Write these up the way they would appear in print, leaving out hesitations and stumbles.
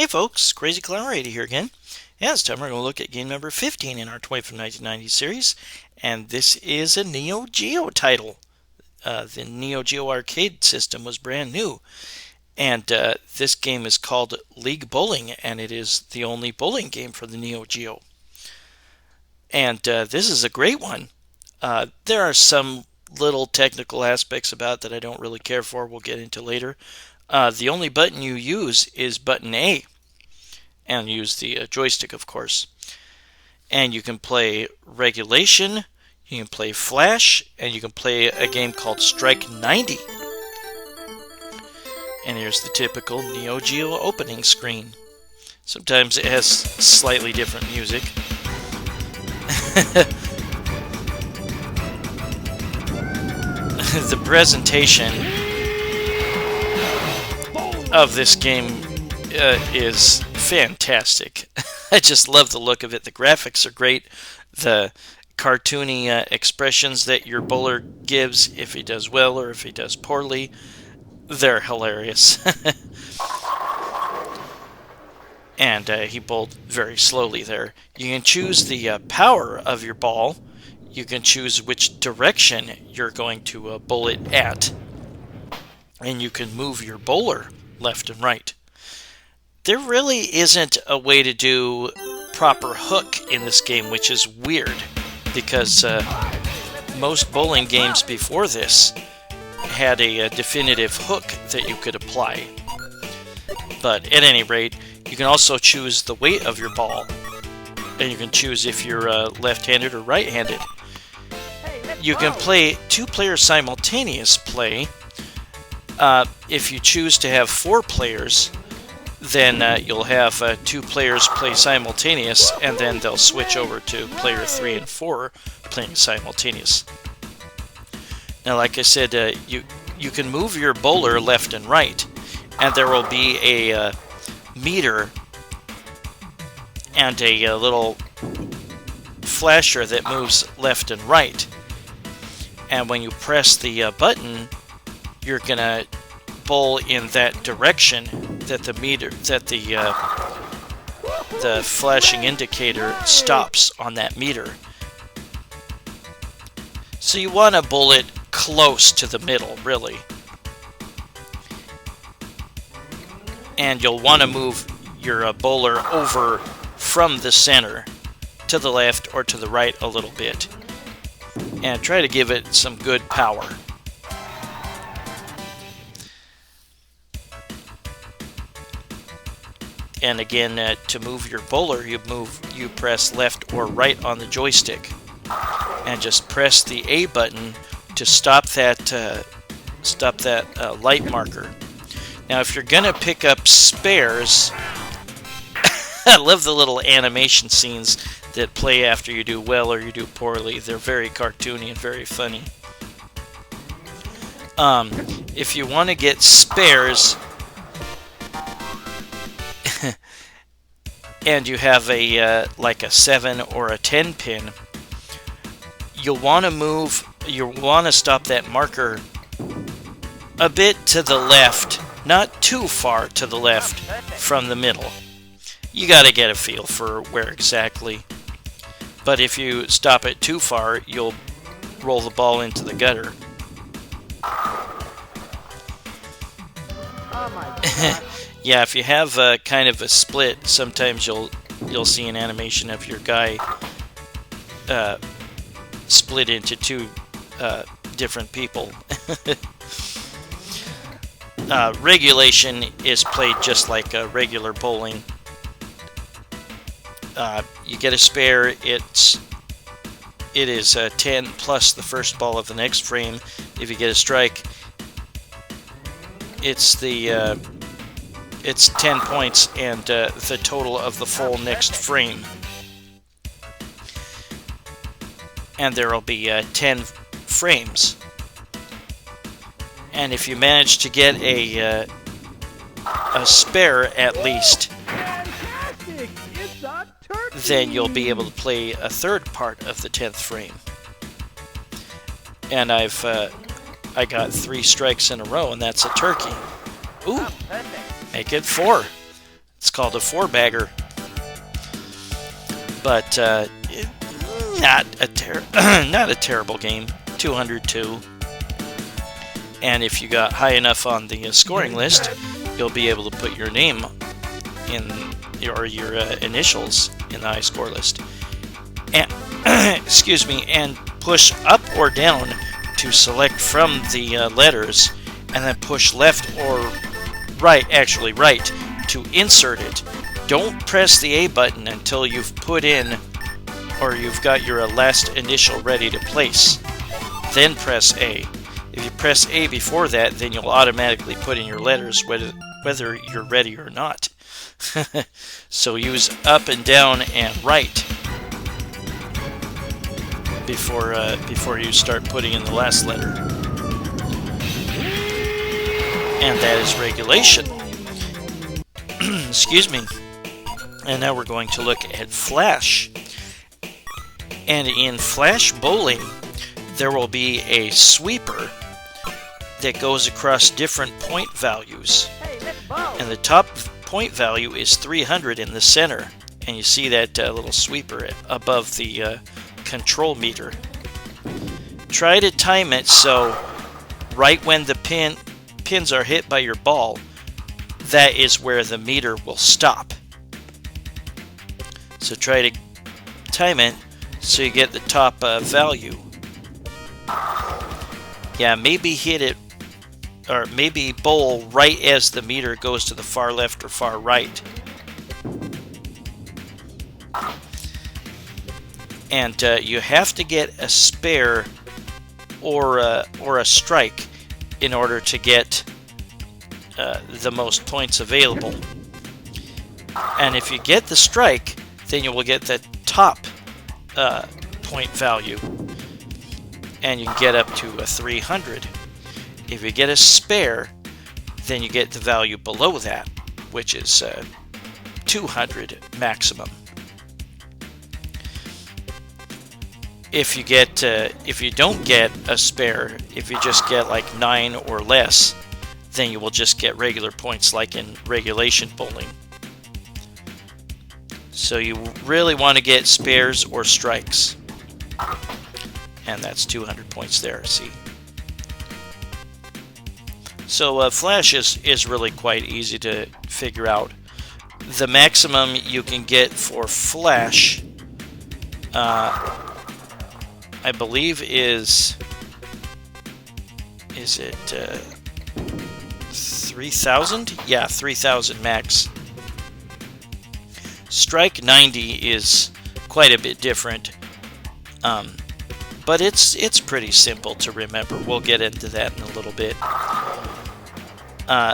folks, Crazy Clown Radio here again. Yeah, this time we're going to look at game number 15 in our Toy from 1990 series, and this is a NEO GEO title. The NEO GEO arcade system was brand new, and this game is called League Bowling, and it is the only bowling game for the NEO GEO. And this is a great one. There are some little technical aspects about it that I don't really care for. We'll get into later. The only button you use is button A, and use the joystick, of course. And you can play regulation, you can play flash, and you can play a game called Strike 90. And here's the typical NEO GEO opening screen. Sometimes it has slightly different music. The presentation of this game is fantastic. I just love the look of it. The graphics are great. The cartoony expressions that your bowler gives, if he does well or if he does poorly, they're hilarious. And he bowled very slowly there. You can choose the power of your ball. You can choose which direction you're going to bowl it at. And you can move your bowler left and right. There really isn't a way to do proper hook in this game, which is weird, because most bowling games before this had a definitive hook that you could apply. But at any rate, you can also choose the weight of your ball, and you can choose if you're left-handed or right-handed. You can play two-player simultaneous play. If you choose to have 4 players, then you'll have 2 players play simultaneous, and then they'll switch over to player 3 and 4 playing simultaneous. Now, like I said, you can move your bowler left and right, and there will be a meter and a little flasher that moves left and right. And when you press the button, you're gonna bowl in that direction that the flashing indicator stops on that meter. So you want to bowl it close to the middle, really. And you'll want to move your bowler over from the center to the left or to the right a little bit. And try to give it some good power. And again, to move your bowler, you press left or right on the joystick, and just press the A button to stop that light marker. Now, if you're gonna pick up spares, I love the little animation scenes that play after you do well or you do poorly. They're very cartoony and very funny. If you want to get spares, and you have like a 7 or a 10 pin, you'll want to stop that marker a bit to the left, not too far to the left from the middle. You got to get a feel for where exactly. But if you stop it too far, you'll roll the ball into the gutter. Oh my God. Yeah, if you have kind of a split, sometimes you'll see an animation of your guy split into 2 different people. Regulation is played just like regular bowling. You get a spare. It is 10 plus the first ball of the next frame. If you get a strike, it's 10 points and the total of the full next frame. And there will be 10 frames. And if you manage to get a spare at least, then you'll be able to play a third part of the 10th frame. And I got 3 strikes in a row, and that's a turkey. Ooh, make it 4. It's called a 4-bagger. But not a terrible game. 202. And if you got high enough on the scoring list, you'll be able to put your name in your initials in the high score list. And excuse me, and push up or down to select from the letters, and then push left or right, actually right, to insert it. Don't press the A button until you've put in, or you've got your last initial ready to place. Then press A. If you press A before that, then you'll automatically put in your letters whether you're ready or not. So use up and down and right before you start putting in the last letter. And that is regulation. Excuse me. And now we're going to look at Flash. And in Flash Bowling, there will be a sweeper that goes across different point values. And the top point value is 300 in the center. And you see that little sweeper above the control meter. Try to time it so right when the pins are hit by your ball, that is where the meter will stop. So try to time it so you get the top value. Yeah, maybe hit it, or maybe bowl right as the meter goes to the far left or far right. And you have to get a spare or a strike in order to get the most points available. And if you get the strike, then you will get the top point value, and you can get up to a 300. If you get a spare, then you get the value below that, which is 200 maximum. If you don't get a spare, if you just get like 9 or less, then you will just get regular points like in regulation bowling. So you really want to get spares or strikes. And that's 200 points there, see? So Flash is really quite easy to figure out. The maximum you can get for Flash, I believe is it 3,000? Yeah, 3,000 max. Strike 90 is quite a bit different, but it's pretty simple to remember. We'll get into that in a little bit.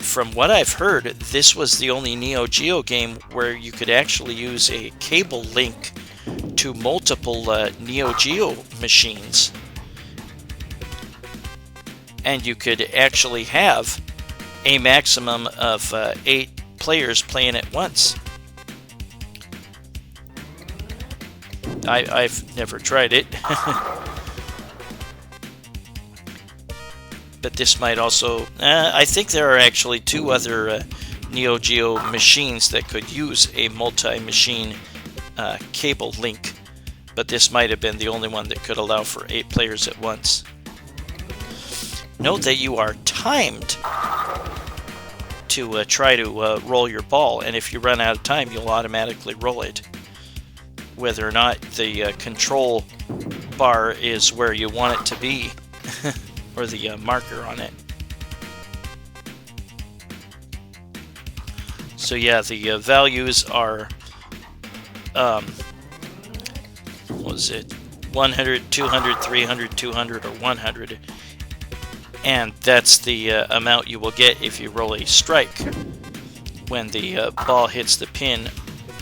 From what I've heard, this was the only NEO GEO game where you could actually use a cable link to multiple NEO GEO machines, and you could actually have a maximum of 8 players playing at once. I've never tried it. But this might also... I think there are actually 2 other NEO GEO machines that could use a multi-machine cable link. But this might have been the only one that could allow for 8 players at once. Note that you are timed to try to roll your ball, and if you run out of time, you'll automatically roll it, whether or not the control bar is where you want it to be, or the marker on it. So yeah, the values are, what was it, 100, 200, 300, 200, or 100. And that's the amount you will get if you roll a strike when the ball hits the pin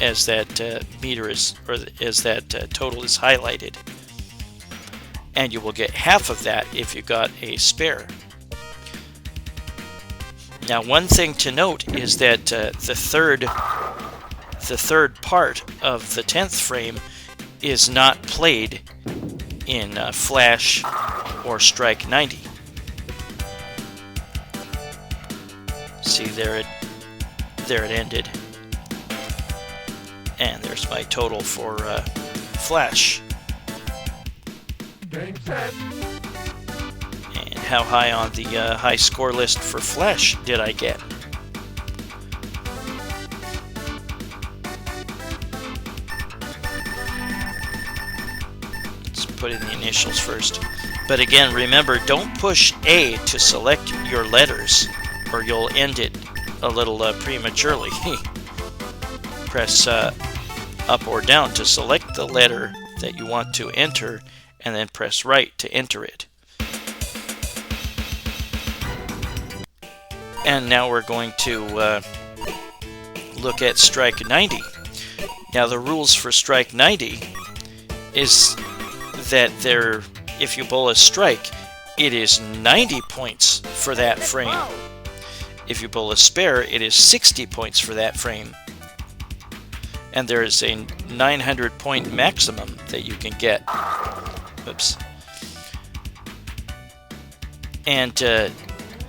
as that meter is, or as that total is highlighted. And you will get half of that if you got a spare. Now, one thing to note is that the third part of the 10th frame is not played in Flash or Strike 90. See, there it ended. And there's my total for Flash. And how high on the high score list for Flash did I get? Let's put in the initials first. But again, remember, don't push A to select your letters, or you'll end it a little prematurely. Press up or down to select the letter that you want to enter, and then press right to enter it. And now we're going to look at Strike 90. Now the rules for Strike 90 is that if you bowl a strike, it is 90 points for that frame. If you bowl a spare, it is 60 points for that frame. And there is a 900 point maximum that you can get. Oops. And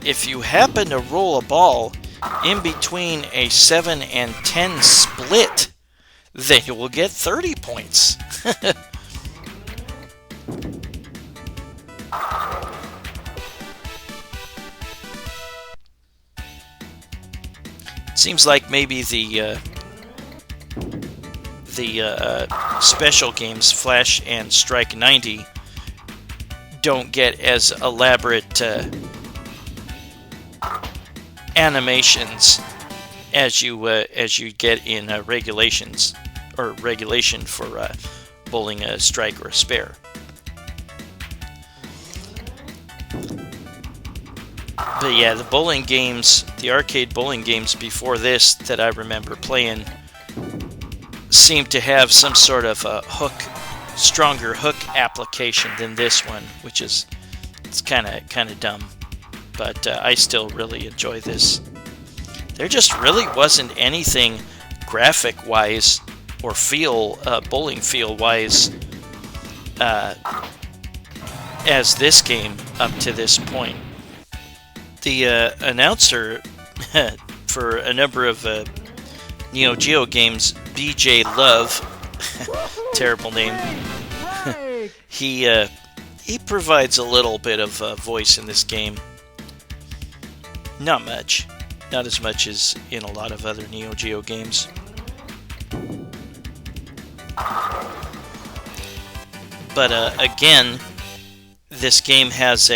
if you happen to roll a ball in between a 7 and 10 split, then you will get 30 points. Seems like maybe the special games, Flash and Strike 90, don't get as elaborate animations as you get in regulations or regulation for bowling a strike or a spare. But yeah, the bowling games, the arcade bowling games before this that I remember playing, seem to have some sort of a stronger hook application than this one, which is kind of dumb. But I still really enjoy this. There just really wasn't anything graphic-wise or bowling feel-wise as this game up to this point. The announcer for a number of NEO GEO games, BJ Love, terrible name, he provides a little bit of voice in this game. Not much. Not as much as in a lot of other NEO GEO games. But again, this game has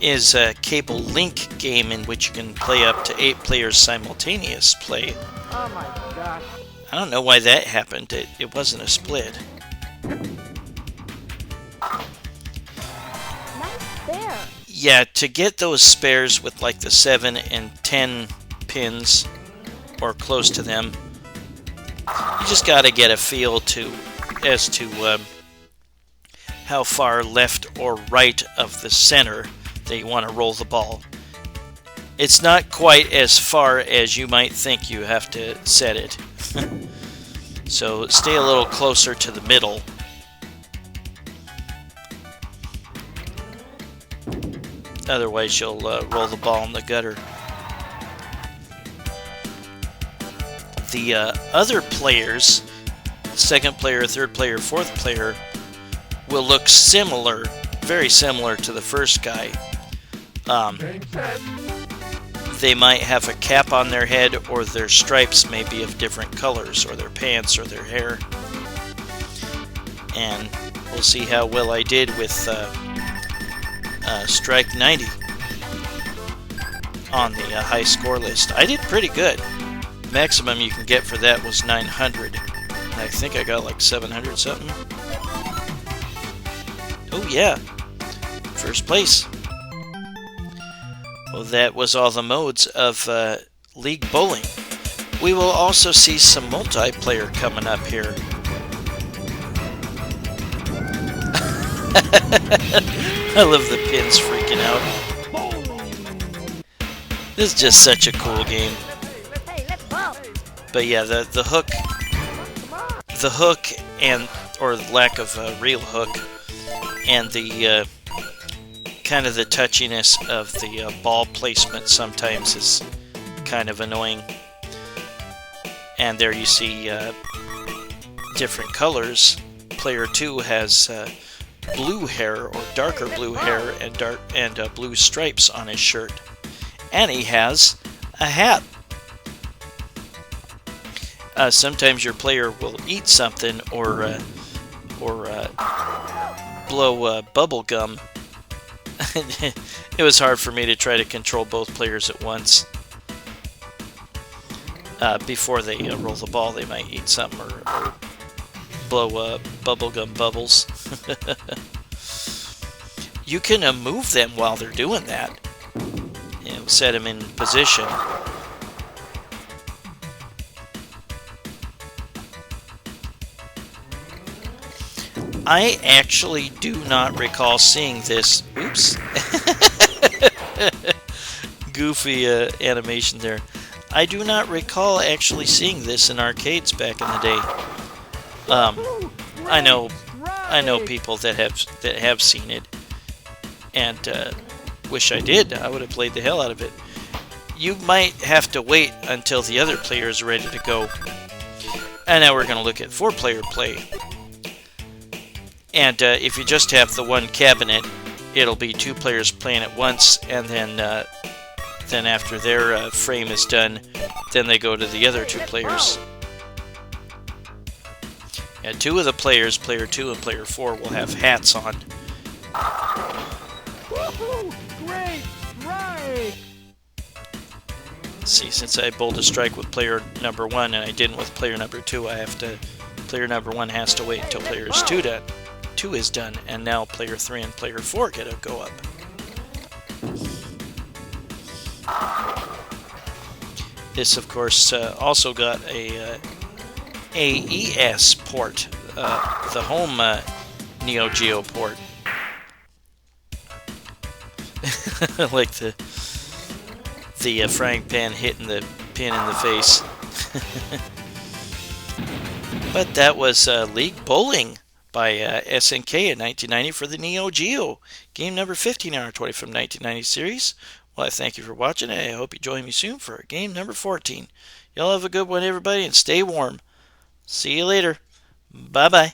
is a cable link game in which you can play up to 8 players simultaneous play. Oh my gosh. I don't know why that happened. It wasn't a split. Nice spare. Yeah, to get those spares with like the 7 and 10 pins, or close to them, you just got to get a feel as to how far left or right of the center that you want to roll the ball. It's not quite as far as you might think you have to set it. So stay a little closer to the middle. Otherwise you'll roll the ball in the gutter. The other players, second player, third player, fourth player, will look similar, very similar to the first guy. They might have a cap on their head, or their stripes may be of different colors, or their pants, or their hair. And we'll see how well I did with Strike 90 on the high score list. I did pretty good. Maximum you can get for that was 900. And I think I got like 700 something. Oh yeah, first place. Well, that was all the modes of League Bowling. We will also see some multiplayer coming up here. I love the pins freaking out. This is just such a cool game. But yeah, the hook and or lack of a real hook, and the kind of the touchiness of the ball placement sometimes is kind of annoying. And there you see different colors. Player 2 has blue hair or darker blue hair and blue stripes on his shirt. And he has a hat. Sometimes your player will eat something or blow bubble gum. It was hard for me to try to control both players at once. Before they roll the ball, they might eat something or blow bubblegum bubbles. You can move them while they're doing that. Set them in position. I actually do not recall seeing this. Oops. Goofy animation there. I do not recall actually seeing this in arcades back in the day. I know people that have seen it, and wish I did. I would have played the hell out of it. You might have to wait until the other player is ready to go. And now we're going to look at 4-player play. And if you just have the one cabinet, it'll be 2 players playing at once, and then after their frame is done, then they go to the other 2 players. And 2 of the players, player 2 and player 4, will have hats on. Woohoo! Great strike! See, since I bowled a strike with player number 1 and I didn't with player number 2, player number 1 has to wait until player 2 is done, and now player 3 and player 4 get to go up. This, of course, also got a AES port, the home NEO GEO port. Like the frying pan hitting the pin in the face. But that was League Bowling by SNK in 1990 for the NEO GEO. Game number 15 in our 20 from 1990 series. Well, I thank you for watching, and I hope you join me soon for game number 14. Y'all have a good one, everybody, and stay warm. See you later. Bye-bye.